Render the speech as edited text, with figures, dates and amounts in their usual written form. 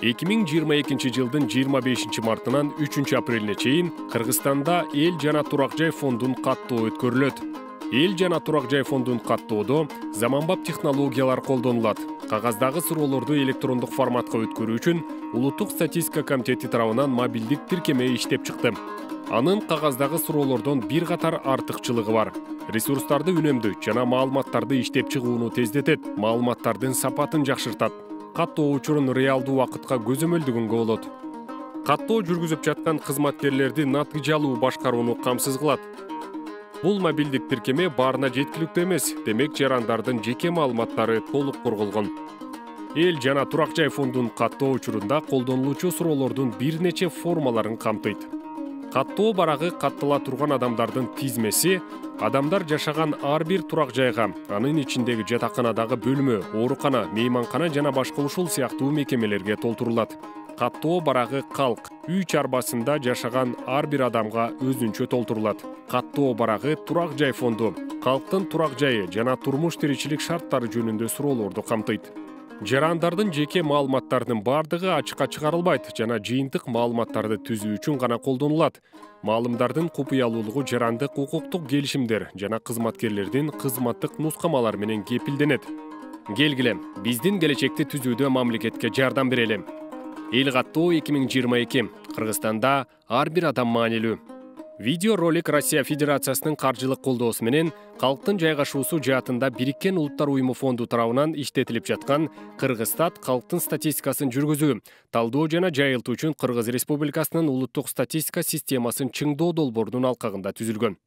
2022 жылдын 25 мартынан 3 апрелине чейин Кыргызстанда эл жана турак жай фондун каттоо өткөрүлөт. Эл жана турак жай фондун каттоодо заманбап технологиялар колдонулат. Кагаздагы суроолорду электрондук форматка өткөрүү үчүн Улуттук статистика комитети тарабынан мобилдик тиркеме иштеп чыкты. Анын кагаздагы суроолордон бир катар артыкчылыгы бар. Ресурстарды үнөмдүү жана маалыматтарды иштеп чыгууну тездетет, маалыматтардын сапатын жакшыртат. Каттоо учурун реалдуу убакытка көзөмөлдөгөнгө болот. Каттоо жүргүзүп жаткан кызматкерлерди натыйжалуу башкарууну камсыз кылат. Бул мобилдик тиркеме баарына жеткиликтүү эмес, демек жарандардын жеке маалыматтары толук корголгон. Эл жана турак жай фондун каттоо учурунда колдонулуучу суроолордун бир нече формаларын камтыйт. Каттоо барагы каттала турган адамдардын тизмеси, адамдар жашаган ар бир турак жайга, анын ичиндеги жатаканадагы бөлмө, оорукана, мейманкана жана башка ушул сыяктуу мекемелерге толтурулат. Каттоо барагы калк, үй чарбасында жашаган ар бир адамга өзүнчө толтурулат. Каттоо барагы турак жай фонду, калктын турак жайы жана турмуш тиричилик шарттары жөнүндө суроолорду камтыйт. Жарандардын жеке маалыматтарынын бардыгы ачыкка чыгарылбайт жана жыйынтык маалыматтарды түзүү үчүн гана колдонулат. Маалымдардын купуялуулугу жарандык укуктук келишимдер жана кызматкерлердин кызматтык нускамалары менен кепилденет. Келгиле, биздин келечекти түзүүдө мамлекетке жардам берели. Эл каттоо 2022. Кыргызстанда ар бир адам маанилүү. Видео ролик Россия Федерациясынын каржылык колдоосу менен калктын жайгашуусу жаатында Бириккен Улуттар уюму фонду тарабынан иштетилип жаткан Кыргызстат калктын статистикасын жүргүзүү, талдоо жана жайылтуу үчүн Кыргыз Республикасынын улуттук статистика системасын чыңдоо долбоорунун алкагында түзүлгөн.